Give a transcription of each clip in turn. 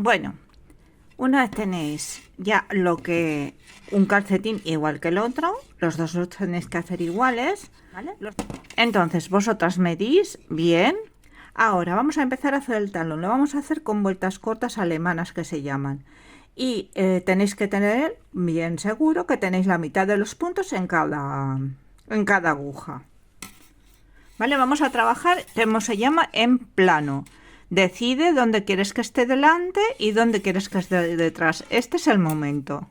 Bueno, una vez tenéis ya un calcetín igual que el otro, los dos los tenéis que hacer iguales, ¿vale? Entonces vosotras medís bien. Ahora vamos a empezar a hacer el talón. Lo vamos a hacer con vueltas cortas alemanas, que se llaman. Y tenéis que tener bien seguro que tenéis la mitad de los puntos en cada aguja. Vale, vamos a trabajar, como se llama, en plano. Decide dónde quieres que esté delante y dónde quieres que esté detrás. Este es el momento.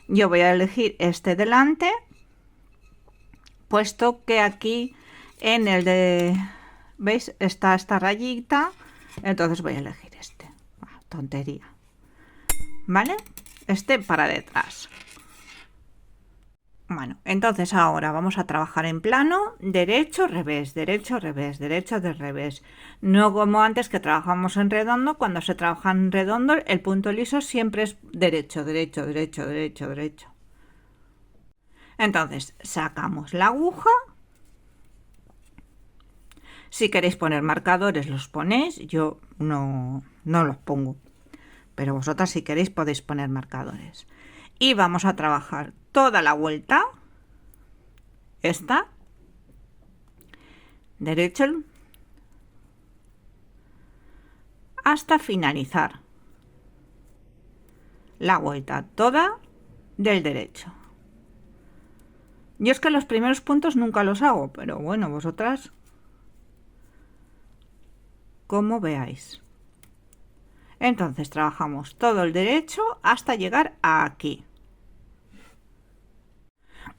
Yo voy a elegir este delante, puesto que aquí en el de... ¿Veis? Está esta rayita. Entonces voy a elegir este. Tontería. ¿Vale? Este para detrás. Bueno, entonces ahora vamos a trabajar en plano, derecho, revés, derecho, revés, derecho, del revés. No como antes que trabajamos en redondo. Cuando se trabaja en redondo, el punto liso siempre es derecho, derecho, derecho, derecho, derecho. Entonces sacamos la aguja. Si queréis poner marcadores, los ponéis. Yo no los pongo, pero vosotras, si queréis, podéis poner marcadores. Y vamos a trabajar toda la vuelta, esta, derecho, hasta finalizar la vuelta toda del derecho. Yo es que los primeros puntos nunca los hago, pero bueno, vosotras como veáis. Entonces trabajamos todo el derecho hasta llegar a aquí.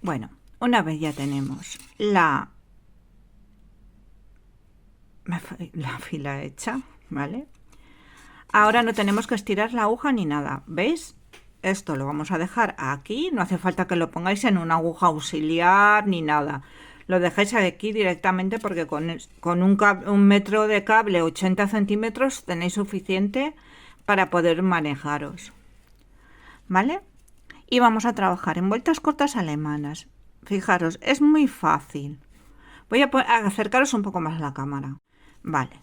Bueno, una vez ya tenemos la fila hecha, ¿vale? Ahora no tenemos que estirar la aguja ni nada, ¿veis? Esto lo vamos a dejar aquí, no hace falta que lo pongáis en una aguja auxiliar ni nada. Lo dejáis aquí directamente, porque con un metro de cable, 80 centímetros, tenéis suficiente para poder manejaros, ¿vale? Y vamos a trabajar en vueltas cortas alemanas. Fijaros, es muy fácil. Voy a acercaros un poco más a la cámara. Vale.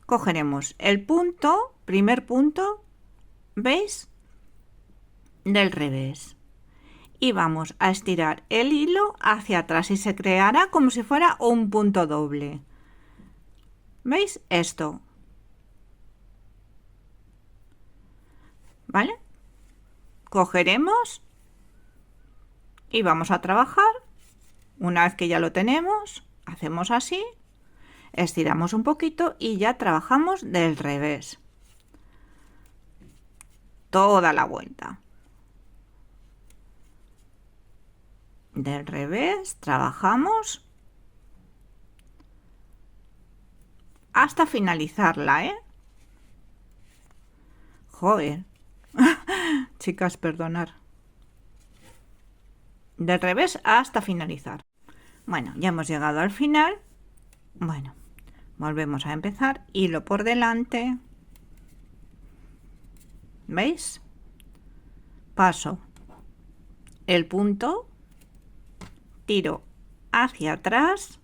Cogeremos el punto, primer punto, ¿veis? Del revés. Y vamos a estirar el hilo hacia atrás y se creará como si fuera un punto doble. ¿Veis esto? ¿Vale? Cogeremos y vamos a trabajar. Una vez que ya lo tenemos, hacemos así, estiramos un poquito y ya trabajamos del revés toda la vuelta. Del revés trabajamos hasta finalizarla, ¿eh? Joder. Chicas, perdonar. Del revés hasta finalizar. Bueno, ya hemos llegado al final. Bueno, volvemos a empezar. Hilo por delante. ¿Veis? Paso el punto, tiro hacia atrás.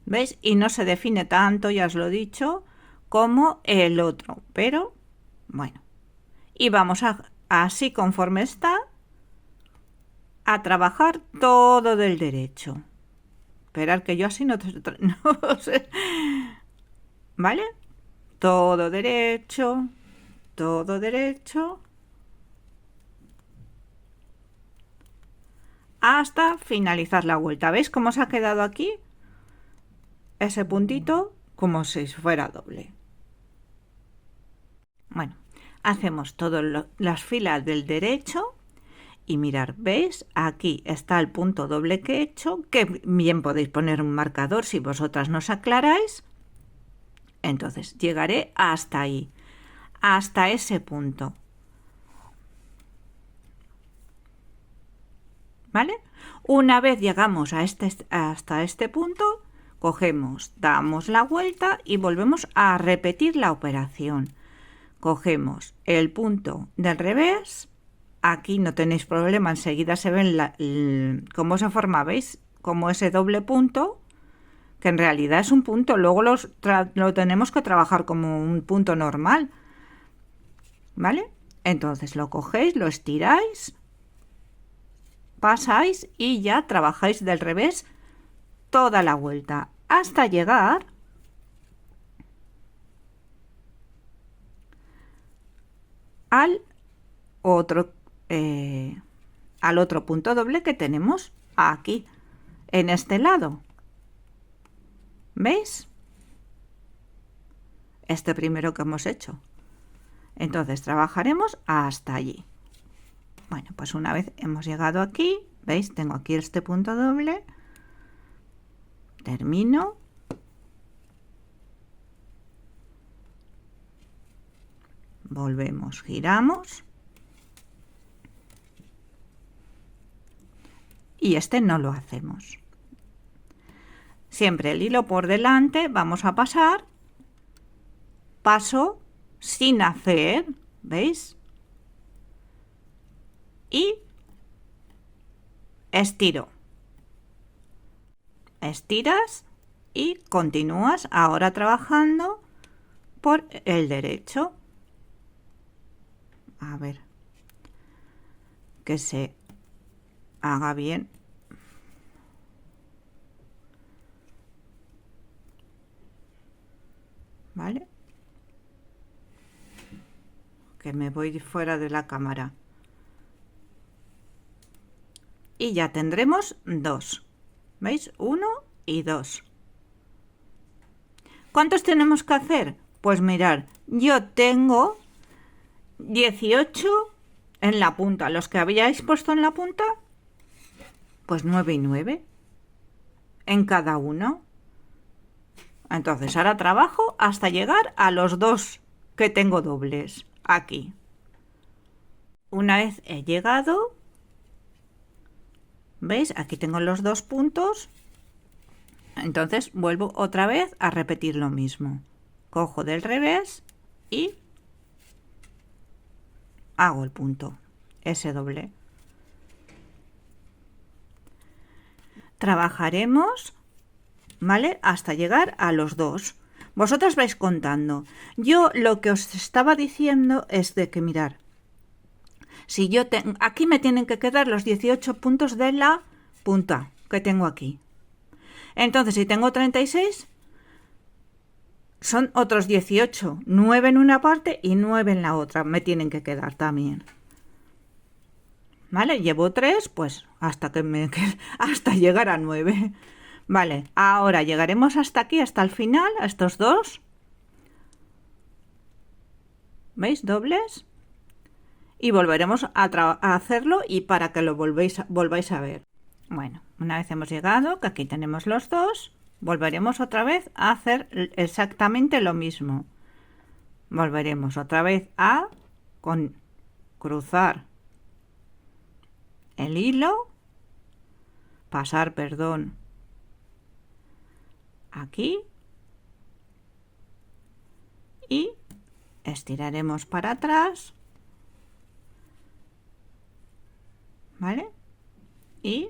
¿Veis? Y no se define tanto, ya os lo he dicho, como el otro. Pero, bueno. Y vamos así, conforme está, a trabajar todo del derecho. Esperar que yo así no sé. ¿Vale? Todo derecho, todo derecho, hasta finalizar la vuelta. ¿Veis cómo se ha quedado aquí? Ese puntito como si fuera doble. Bueno, hacemos todas las filas del derecho. Y mirar, ¿veis? Aquí está el punto doble que he hecho, que bien podéis poner un marcador si vosotras no os aclaráis. Entonces llegaré hasta ahí, hasta ese punto. ¿Vale? Una vez llegamos hasta este punto, cogemos, damos la vuelta y volvemos a repetir la operación. Cogemos el punto del revés. Aquí no tenéis problema, enseguida se ven cómo se forma, ¿veis? Como ese doble punto, que en realidad es un punto, luego lo tenemos que trabajar como un punto normal, ¿vale? Entonces lo cogéis, lo estiráis, pasáis y ya trabajáis del revés toda la vuelta hasta llegar al otro punto doble que tenemos aquí en este lado. ¿Veis? Este primero que hemos hecho. Entonces trabajaremos hasta allí. Bueno, pues una vez hemos llegado aquí, ¿veis? Tengo aquí este punto doble. Termino. Volvemos, giramos. Y este no lo hacemos. Siempre el hilo por delante, vamos a pasar. Paso sin hacer, ¿veis? Y estiro. Estiras y continúas ahora trabajando por el derecho. A ver, que se haga bien. ¿Vale? Que me voy fuera de la cámara. Y ya tendremos 2. ¿Veis? 1 y 2. ¿Cuántos tenemos que hacer? Pues mirad, yo tengo 18 en la punta. Los que habíais puesto en la punta, pues 9 y 9 en cada uno. Entonces ahora trabajo hasta llegar a los 2 que tengo dobles aquí. Una vez he llegado, ¿veis? Aquí tengo los 2 puntos. Entonces vuelvo otra vez a repetir lo mismo. Cojo del revés y hago el punto, ese doble. Trabajaremos, ¿vale? Hasta llegar a los 2. Vosotras vais contando. Yo lo que os estaba diciendo es de que mirar. Si yo aquí me tienen que quedar los 18 puntos de la punta que tengo aquí. Entonces, si tengo 36, son otros 18. 9 en una parte y 9 en la otra. Me tienen que quedar también. ¿Vale? Llevo 3, pues hasta llegar a 9. Vale, ahora llegaremos hasta aquí, hasta el final, a estos 2. ¿Veis? Dobles. Y volveremos a hacerlo y para que lo volváis a ver. Bueno, una vez hemos llegado, que aquí tenemos los 2, volveremos otra vez a hacer exactamente lo mismo. Volveremos otra vez a cruzar el hilo, pasar, perdón, aquí y estiraremos para atrás, ¿vale? Y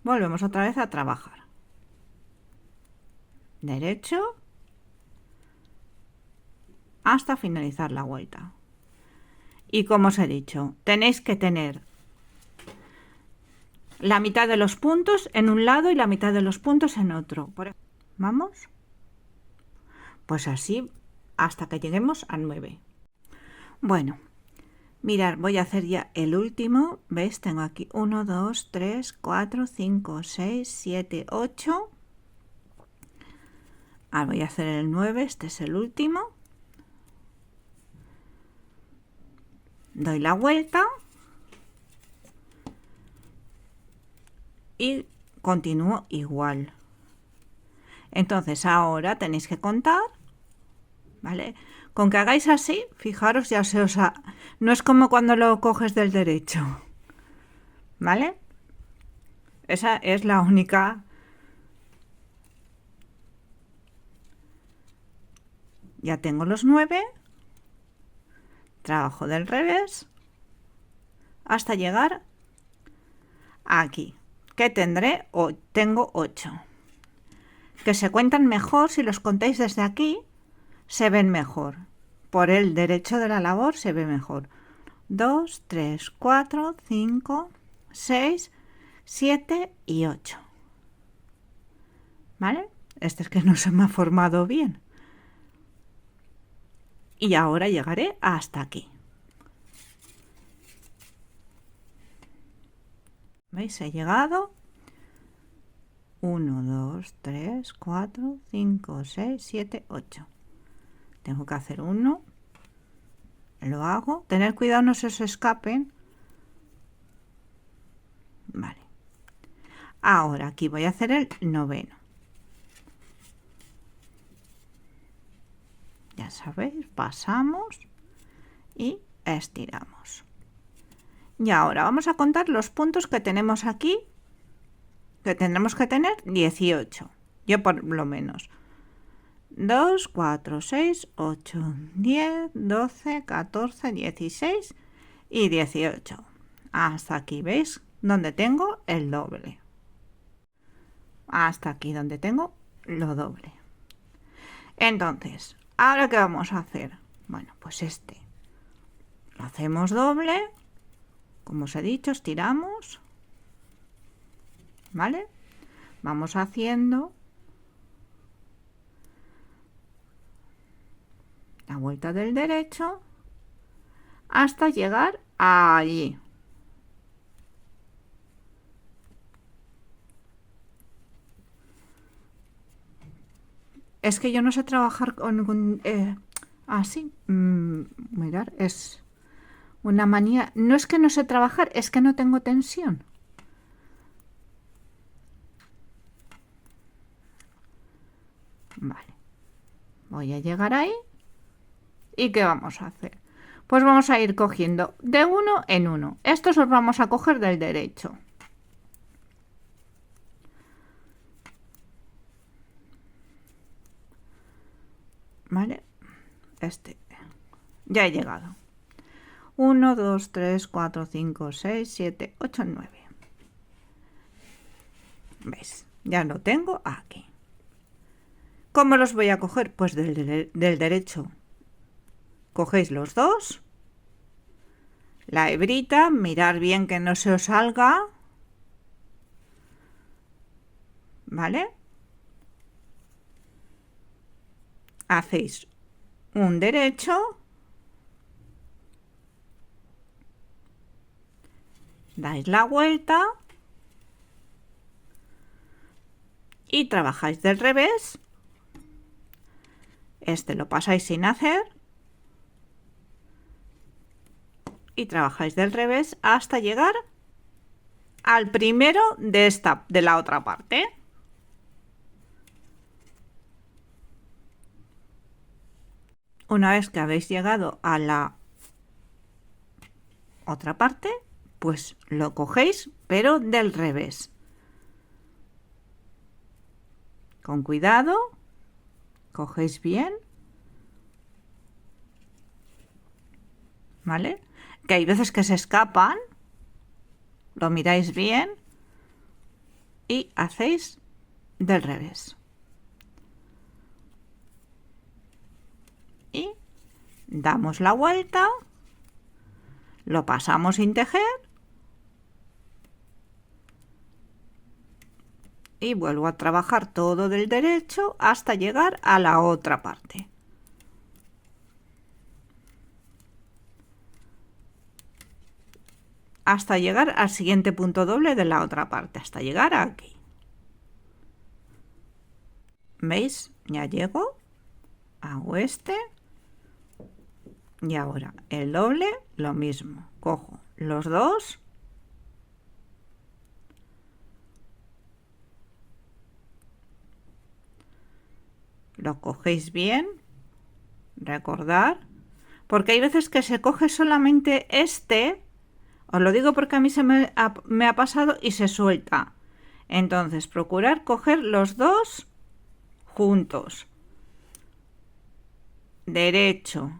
volvemos otra vez a trabajar. Derecho hasta finalizar la vuelta. Y como os he dicho, tenéis que tener la mitad de los puntos en un lado y la mitad de los puntos en otro. ¿Vamos? Pues así hasta que lleguemos a 9. Bueno, mirad, voy a hacer ya el último. ¿Veis? Tengo aquí 1, 2, 3, 4, 5, 6, 7, 8. Ahora voy a hacer el 9, este es el último. Doy la vuelta. Y continúo igual. Entonces ahora tenéis que contar, ¿vale? Con que hagáis así, fijaros, ya no es como cuando lo coges del derecho, ¿vale? Esa es la única. Ya tengo los 9, trabajo del revés hasta llegar aquí, que tengo 8. que se cuentan mejor si los contáis desde aquí, se ven mejor. Por el derecho de la labor se ve mejor. 2, 3, 4, 5, 6, 7 y 8. ¿Vale? Este es que no se me ha formado bien. Y ahora llegaré hasta aquí. ¿Veis? He llegado. 1, 2, 3, 4, 5, 6, 7, 8. Tengo que hacer uno. Lo hago. Tener cuidado, no se os escapen. Vale. Ahora aquí voy a hacer el noveno. Ya sabéis, pasamos y estiramos. Y ahora vamos a contar los puntos que tenemos aquí, que tendremos que tener 18. Yo por lo menos. 2, 4, 6, 8, 10, 12, 14, 16 y 18. Hasta aquí, ¿veis? Donde tengo el doble. Hasta aquí donde tengo lo doble. Entonces, ¿ahora qué vamos a hacer? Bueno, pues este lo hacemos doble. Como os he dicho, estiramos. ¿Vale? Vamos haciendo la vuelta del derecho hasta llegar allí. Es que yo no sé trabajar con así. Mirar, es una manía. No es que no sé trabajar, es que no tengo tensión. Vale. Voy a llegar ahí. ¿Y qué vamos a hacer? Pues vamos a ir cogiendo de uno en uno. Estos los vamos a coger del derecho. ¿Vale? Este. Ya he llegado. 1, 2, 3, 4, 5, 6, 7, 8, 9. ¿Veis? Ya lo tengo aquí. ¿Cómo los voy a coger? Pues del derecho. Cogéis los dos. La hebrita, mirar bien que no se os salga. ¿Vale? Hacéis un derecho. Dais la vuelta. Y trabajáis del revés. Este lo pasáis sin hacer. Y trabajáis del revés hasta llegar al primero de la otra parte. Una vez que habéis llegado a la otra parte, pues lo cogéis, pero del revés. Con cuidado, cogéis bien. ¿Vale? Que hay veces que se escapan. Lo miráis bien. Y hacéis del revés. Y damos la vuelta. Lo pasamos sin tejer. Y vuelvo a trabajar todo del derecho hasta llegar a la otra parte. Hasta llegar al siguiente punto doble de la otra parte, hasta llegar aquí. ¿Veis? Ya llego, hago este y ahora el doble, lo mismo. Cojo los dos, lo cogéis bien, recordar, porque hay veces que se coge solamente este. Os lo digo porque a mí me ha pasado y se suelta. Entonces, procurar coger los dos juntos. Derecho.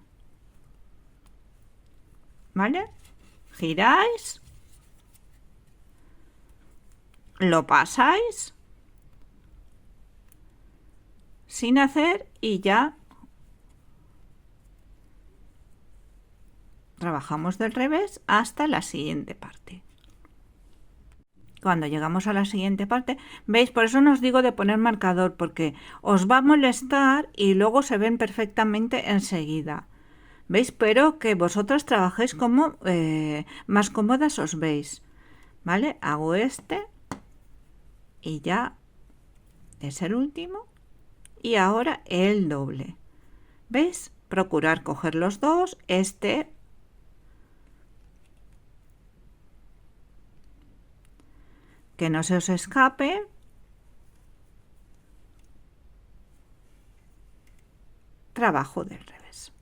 ¿Vale? Giráis. Lo pasáis. sin hacer y ya trabajamos del revés hasta la siguiente parte. Cuando llegamos a la siguiente parte, veis, por eso nos digo de poner marcador, porque os va a molestar y luego se ven perfectamente enseguida. ¿Veis? Pero que vosotras trabajéis como más cómodas os veis. ¿Vale? Hago este y ya es el último. Y ahora el doble. ¿Veis? Procurar coger los dos. Este que no se os escape. Trabajo del revés.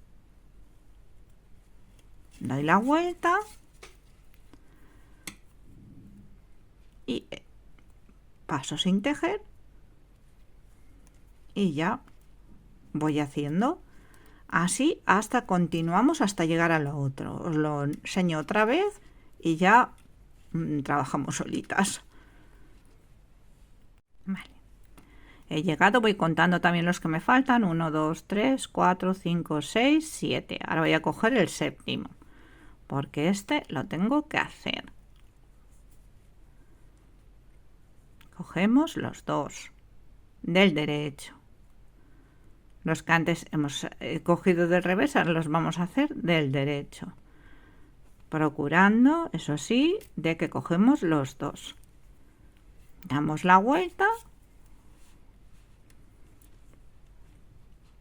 Doy la vuelta y paso sin tejer y ya voy haciendo así hasta continuamos hasta llegar a lo otro. Os lo enseño otra vez y ya trabajamos solitas. Vale. He llegado, voy contando también los que me faltan. 1, 2, 3, 4, 5, 6, 7. Ahora voy a coger el séptimo, porque este lo tengo que hacer. Cogemos los dos del derecho. Los que antes hemos cogido del revés, ahora los vamos a hacer del derecho. Procurando, eso sí, de que cogemos los dos. Damos la vuelta.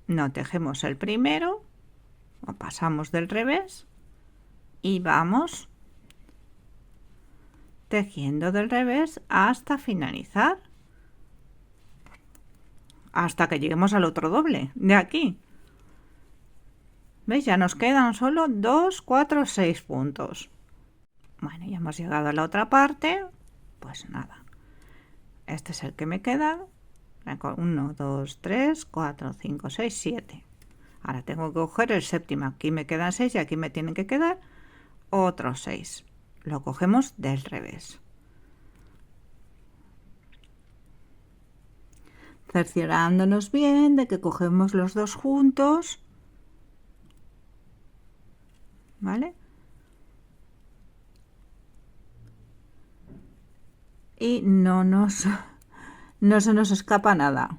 No tejemos el primero, o pasamos del revés y vamos tejiendo del revés hasta finalizar, hasta que lleguemos al otro doble de aquí. ¿Veis? Ya nos quedan solo 2, 4, 6 puntos. Bueno, ya hemos llegado a la otra parte. Pues nada, este es el que me queda. 1, 2, 3, 4, 5, 6, 7. Ahora tengo que coger el séptimo. Aquí me quedan 6 y aquí me tienen que quedar otros 6. Lo cogemos del revés. Cerciorándonos bien de que cogemos los dos juntos. ¿Vale? Y no se nos escapa nada.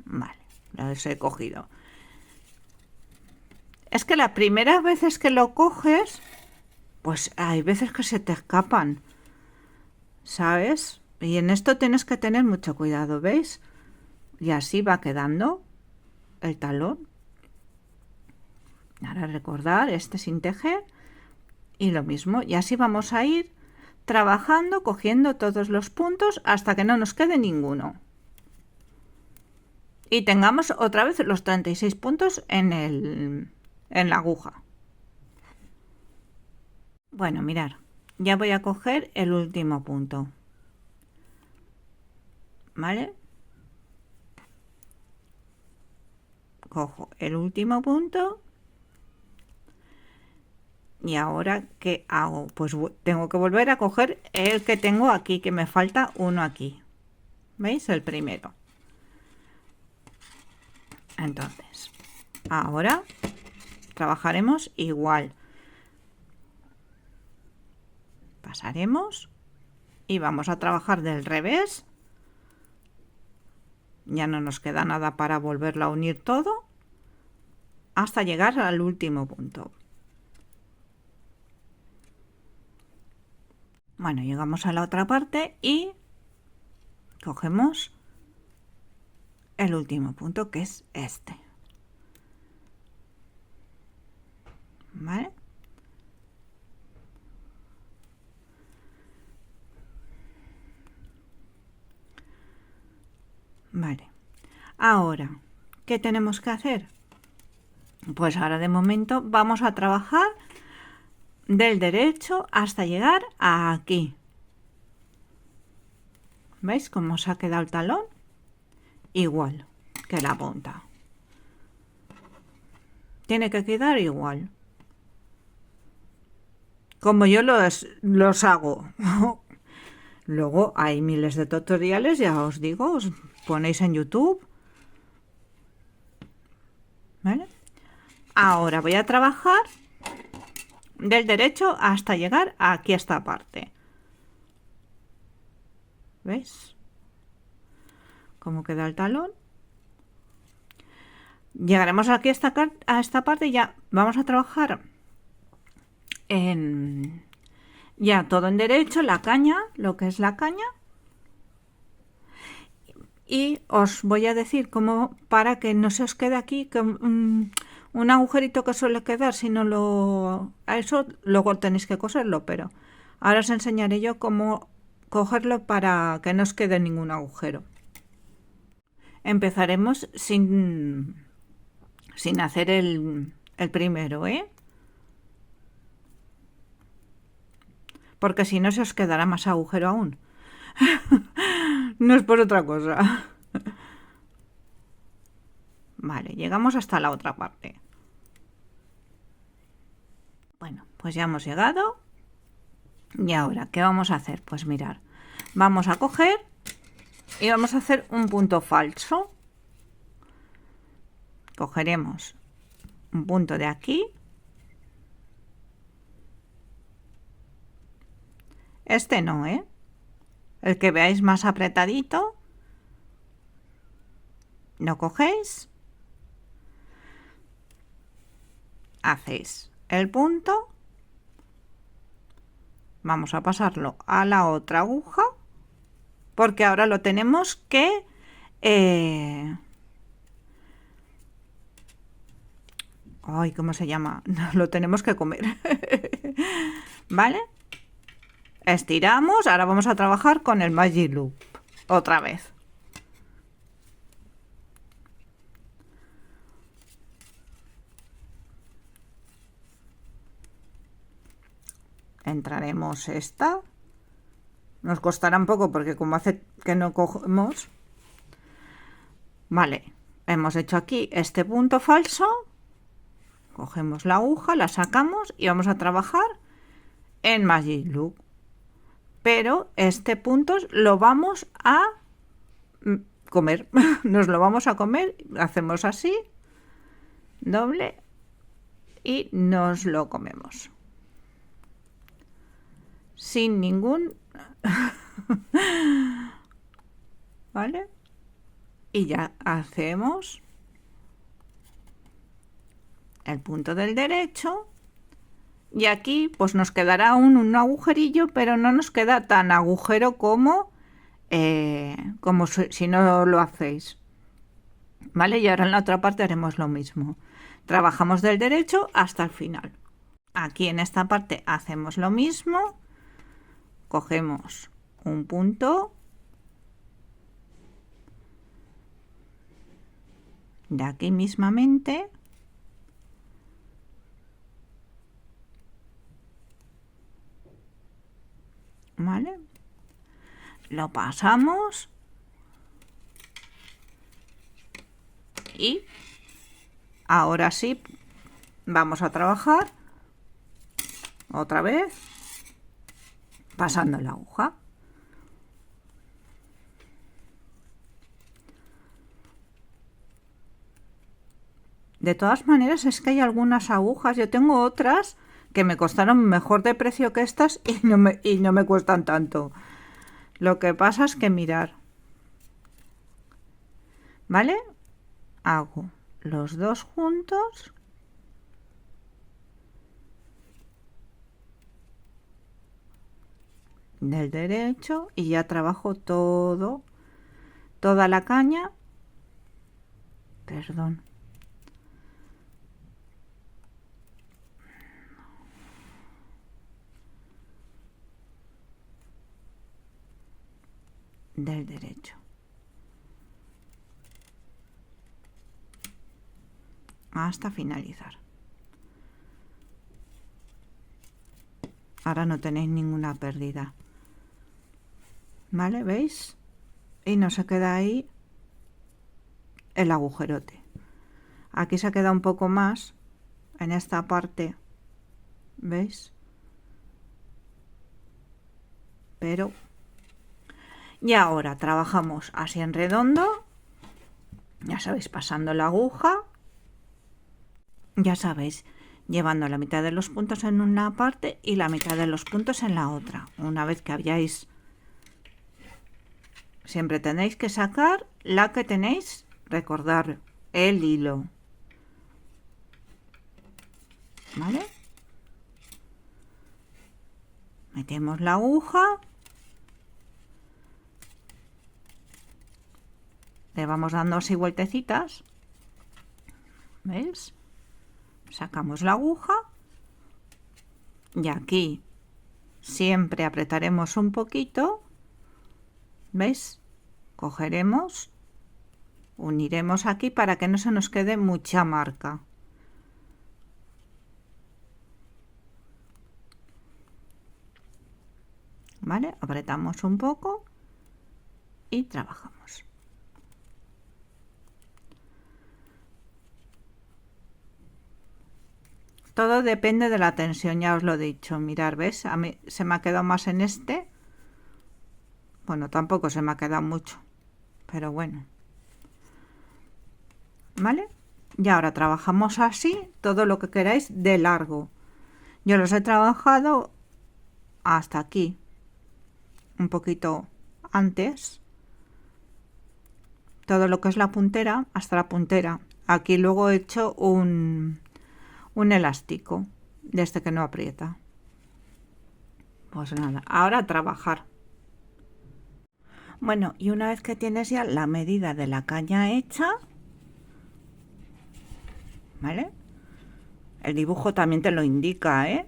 Vale, los he cogido. Es que las primeras veces que lo coges, pues hay veces que se te escapan, ¿sabes? Y en esto tienes que tener mucho cuidado, ¿veis? Y así va quedando el talón. Ahora recordar este sin tejer y lo mismo, y así vamos a ir trabajando, cogiendo todos los puntos hasta que no nos quede ninguno y tengamos otra vez los 36 puntos en la aguja. Bueno, mirar, ya voy a coger el último punto, ¿vale? Cojo el último punto. Y ahora, ¿qué hago? Pues tengo que volver a coger el que tengo aquí, que me falta uno aquí. ¿Veis? El primero. Entonces, ahora trabajaremos igual. Pasaremos y vamos a trabajar del revés. Ya no nos queda nada para volverlo a unir todo hasta llegar al último punto. Bueno, llegamos a la otra parte y cogemos el último punto, que es este. ¿Vale? Vale. Ahora, ¿qué tenemos que hacer? Pues ahora de momento vamos a trabajar del derecho hasta llegar a aquí. ¿Veis cómo se ha quedado el talón? Igual que la punta. Tiene que quedar igual. como yo los hago. Luego hay miles de tutoriales, ya os digo, os ponéis en YouTube. ¿Vale? Ahora voy a trabajar del derecho hasta llegar aquí a esta parte. ¿Veis? Cómo queda el talón. Llegaremos aquí a esta parte y ya vamos a trabajar en ya todo en derecho, la caña, lo que es la caña. Y os voy a decir cómo, para que no se os quede aquí un agujerito que suele quedar si no lo... A eso luego tenéis que coserlo, pero ahora os enseñaré yo cómo cogerlo para que no os quede ningún agujero. Empezaremos sin hacer el primero, ¿eh? Porque si no se os quedará más agujero aún. No es por otra cosa. Vale, llegamos hasta la otra parte. Bueno, pues ya hemos llegado. Y ahora, ¿qué vamos a hacer? Pues mirar, vamos a coger y vamos a hacer un punto falso. Cogeremos un punto de aquí. Este no, ¿eh? El que veáis más apretadito. Lo cogéis. Hacéis el punto. Vamos a pasarlo a la otra aguja. Porque ahora lo tenemos que... Ay, ¿cómo se llama? Lo tenemos que comer. ¿Vale? Estiramos. Ahora vamos a trabajar con el Magic Loop. Otra vez. Entraremos esta. Nos costará un poco porque como hace que no cogemos. Vale. Hemos hecho aquí este punto falso. Cogemos la aguja, la sacamos y vamos a trabajar en Magic Loop. Pero este punto lo vamos a comer. Nos lo vamos a comer. Hacemos así. Doble. Y nos lo comemos. Sin ningún... ¿Vale? Y ya hacemos el punto del derecho. Y aquí pues nos quedará un agujerillo, pero no nos queda tan agujero como si no lo hacéis. ¿Vale? Y ahora en la otra parte haremos lo mismo. Trabajamos del derecho hasta el final. Aquí en esta parte hacemos lo mismo. Cogemos un punto de aquí mismamente. ¿Vale? Lo pasamos y ahora sí vamos a trabajar otra vez pasando la aguja. De todas maneras es que hay algunas agujas, yo tengo otras que me costaron mejor de precio que estas y no me cuestan tanto. Lo que pasa es que mirar, ¿vale? Hago los dos juntos. Del derecho y ya trabajo toda la caña. Perdón. Del derecho. Hasta finalizar. Ahora no tenéis ninguna pérdida. ¿Vale? ¿Veis? Y no se queda ahí el agujerote. Aquí se queda un poco más en esta parte. ¿Veis? pero... Y ahora trabajamos así en redondo, ya sabéis, pasando la aguja, ya sabéis, llevando la mitad de los puntos en una parte y la mitad de los puntos en la otra. Una vez que hayáis... Siempre tenéis que sacar la que tenéis, recordar el hilo, ¿vale? Metemos la aguja, le vamos dando así vueltecitas, ¿veis? Sacamos la aguja y aquí siempre apretaremos un poquito, ¿veis? Cogeremos, uniremos aquí para que no se nos quede mucha marca. ¿Vale? Apretamos un poco y trabajamos. Todo depende de la tensión, ya os lo he dicho. Mirar, ¿ves? A mí se me ha quedado más en este. Bueno, tampoco se me ha quedado mucho, pero bueno. ¿Vale? Y ahora trabajamos así todo lo que queráis de largo. Yo los he trabajado hasta aquí, un poquito antes, todo lo que es la puntera hasta la puntera. Aquí luego he hecho un elástico de este que no aprieta. Pues nada, ahora a trabajar. Bueno, y una vez que tienes ya la medida de la caña hecha, ¿vale? El dibujo también te lo indica, ¿eh?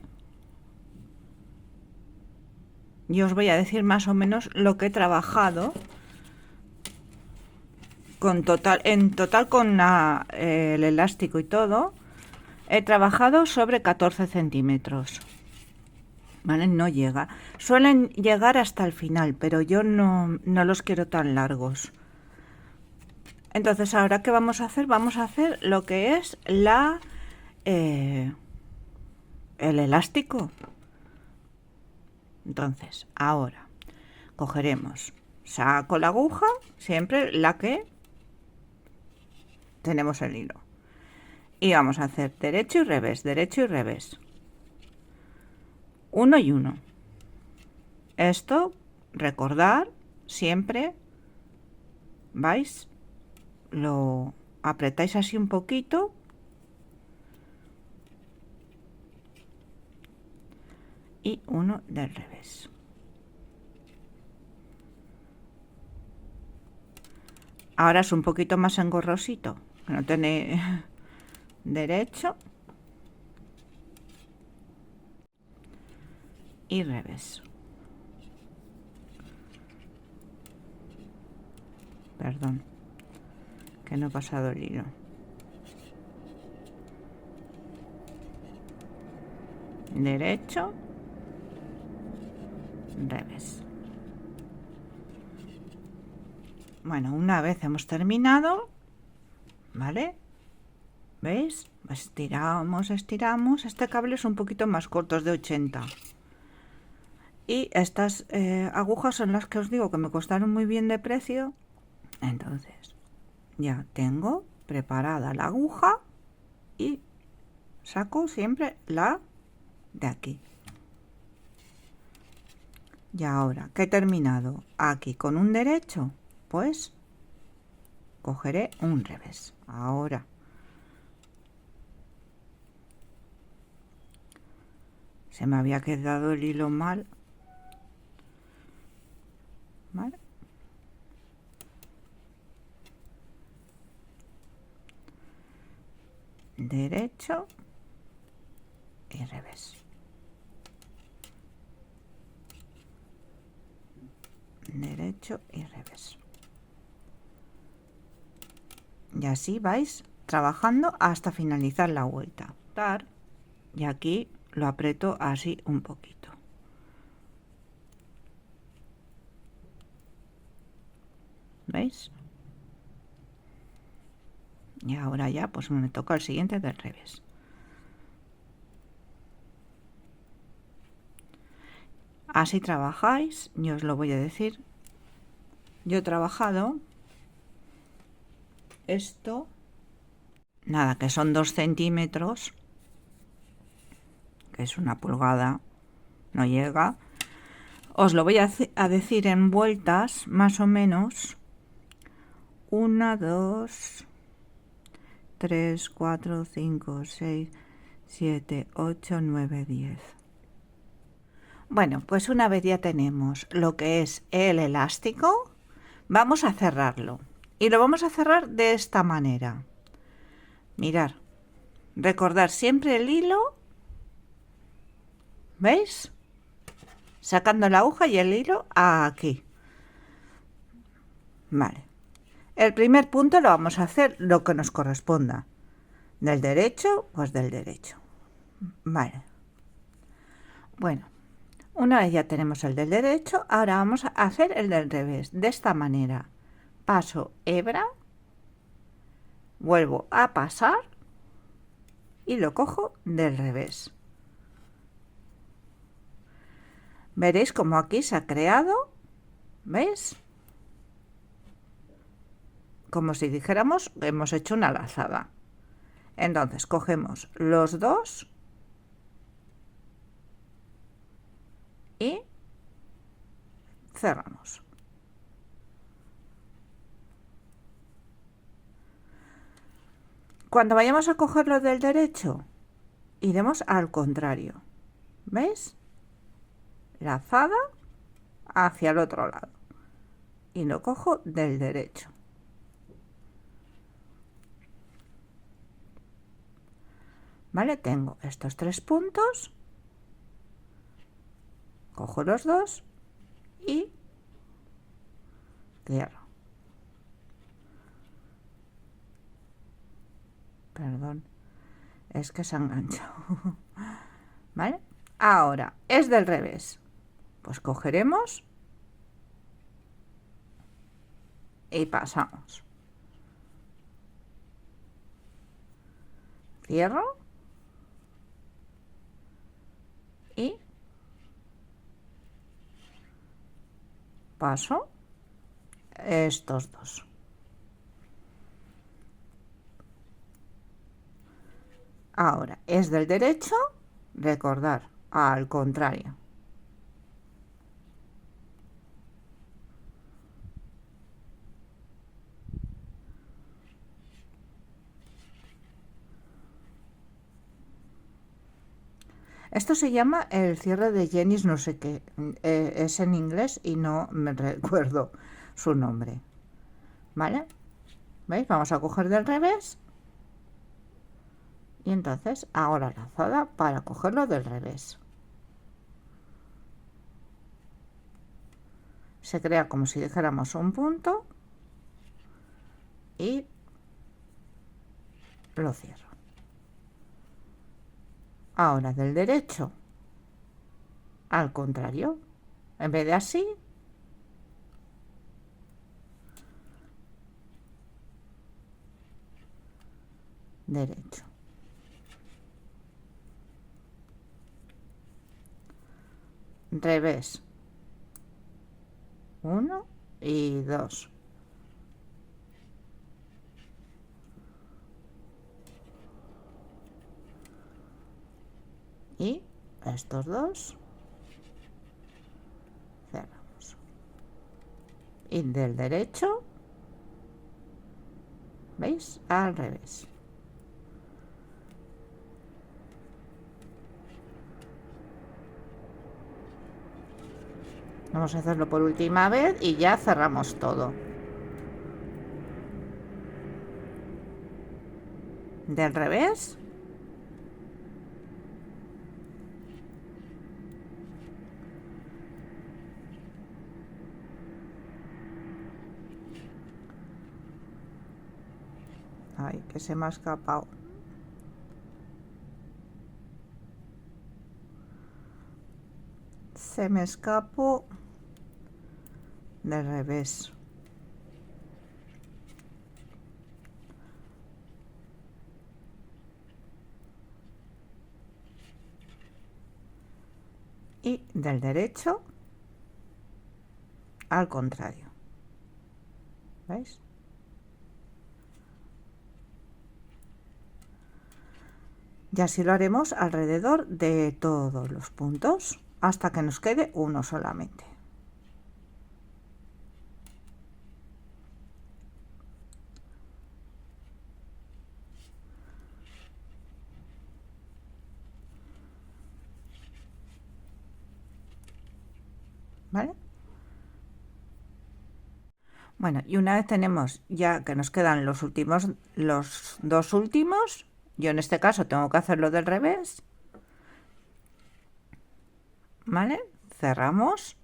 Yo os voy a decir más o menos lo que he trabajado en total con el elástico y todo. He trabajado sobre 14 centímetros. ¿Vale? No llega. Suelen llegar hasta el final, pero yo no los quiero tan largos. Entonces, ahora ¿qué vamos a hacer? Vamos a hacer lo que es el elástico. Entonces, ahora cogeremos, saco la aguja, siempre la que tenemos el hilo. Y vamos a hacer derecho y revés, derecho y revés. Uno y uno. Esto, recordar, siempre, ¿vais? Lo apretáis así un poquito. Y uno del revés. Ahora es un poquito más engorrosito, que no tenéis derecho y revés. Perdón, que no he pasado el hilo. Derecho, revés. Bueno, una vez hemos terminado, ¿vale? ¿Veis? Estiramos, estiramos. Este cable es un poquito más corto, es de 80. Y estas agujas son las que os digo que me costaron muy bien de precio. Entonces, ya tengo preparada la aguja y saco siempre la de aquí. Y ahora que he terminado aquí con un derecho, pues cogeré un revés. Ahora se me había quedado el hilo mal, ¿vale? Derecho y revés. Derecho y revés. Y así vais trabajando hasta finalizar la vuelta. Y aquí lo aprieto así un poquito. ¿Veis? Y ahora ya pues me toca el siguiente del revés. Así trabajáis, yo os lo voy a decir. Yo he trabajado esto, nada, que son 2 centímetros, que es una pulgada, no llega. Os lo voy a decir en vueltas, más o menos. 1, 2, 3, 4, 5, 6, 7, 8, 9, 10. Bueno, pues una vez ya tenemos lo que es el elástico, vamos a cerrarlo. Y lo vamos a cerrar de esta manera. Mirad, recordar siempre el hilo, ¿veis? Sacando la aguja y el hilo aquí. Vale. El primer punto lo vamos a hacer lo que nos corresponda. Del derecho, pues del derecho. Vale. Bueno, una vez ya tenemos el del derecho, ahora vamos a hacer el del revés. De esta manera. Paso hebra, vuelvo a pasar y lo cojo del revés. Veréis como aquí se ha creado, ¿veis? Como si dijéramos que hemos hecho una lazada. Entonces cogemos los dos y cerramos. Cuando vayamos a cogerlo del derecho, iremos al contrario. ¿Veis? Lazada hacia el otro lado. Y lo cojo del derecho. ¿Vale? Tengo estos 3 puntos. Cojo los dos y cierro. Perdón, es que se ha enganchado. ¿Vale? Ahora, es del revés. Pues cogeremos y pasamos. Cierro y paso estos dos. Ahora, es del derecho, recordar, al contrario. Esto se llama el cierre de Jennings, no sé qué, es en inglés y no me recuerdo su nombre. ¿Vale? ¿Veis? Vamos a coger del revés. Y entonces ahora lazada para cogerlo del revés. Se crea como si dijéramos un punto y lo cierro. Ahora del derecho al contrario, en vez de así, derecho. Revés. 1 y 2. Y estos dos cerramos. Y del derecho, ¿veis? Al revés. Vamos a hacerlo por última vez y ya cerramos todo. Del revés. Ay, que se me ha escapado. Se me escapó del revés. y del derecho al contrario. ¿Veis? Y así lo haremos alrededor de todos los puntos hasta que nos quede uno solamente. ¿Vale? Bueno, y una vez tenemos ya que nos quedan los dos últimos, yo en este caso tengo que hacerlo del revés, ¿vale? Cerramos.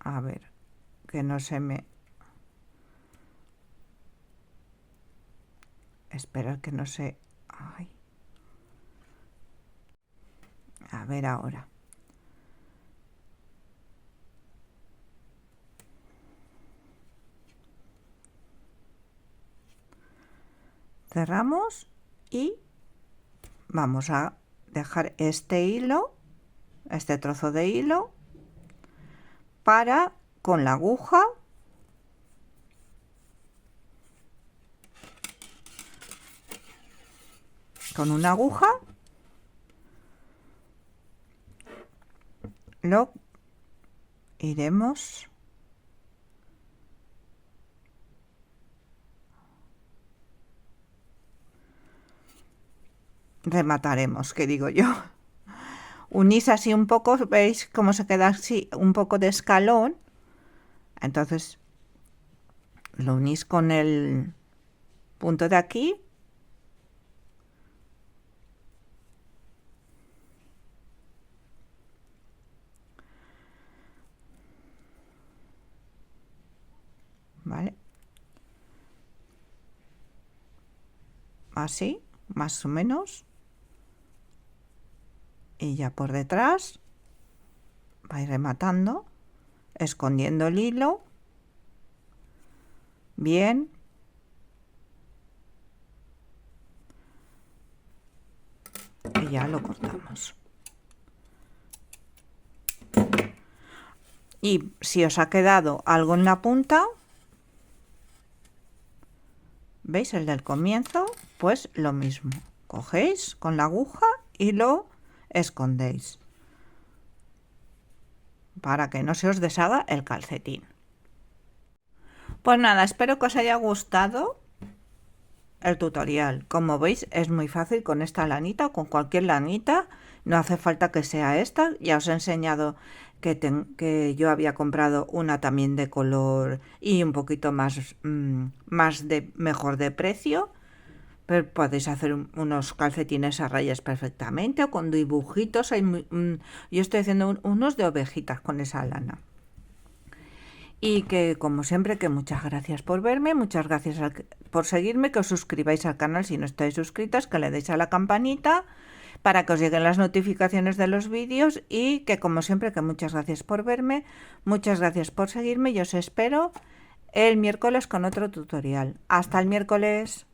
A ver, que no se me... Espera que no se... Ay. A ver ahora. Cerramos y vamos a dejar este hilo, este trozo de hilo, para con la aguja con una aguja lo iremos remataremos, que digo yo. Unís así un poco, veis cómo se queda así un poco de escalón, entonces lo unís con el punto de aquí ¿vale? Así, más o menos, y ya por detrás vais rematando, escondiendo el hilo bien, y ya lo cortamos. Y si os ha quedado algo en la punta, ¿veis el del comienzo? Pues lo mismo, cogéis con la aguja y lo escondéis para que no se os deshaga el calcetín. Pues nada, espero que os haya gustado el tutorial. Como veis, es muy fácil con esta lanita o con cualquier lanita, no hace falta que sea esta. Ya os he enseñado que yo había comprado una también de color y un poquito más, mejor de precio, pero podéis hacer unos calcetines a rayas perfectamente o con dibujitos. Yo estoy haciendo unos de ovejitas con esa lana. Y que, como siempre, que muchas gracias por verme, muchas gracias por seguirme, que os suscribáis al canal si no estáis suscritas, que le deis a la campanita para que os lleguen las notificaciones de los vídeos, y que, como siempre, que muchas gracias por verme, muchas gracias por seguirme y os espero el miércoles con otro tutorial. Hasta el miércoles.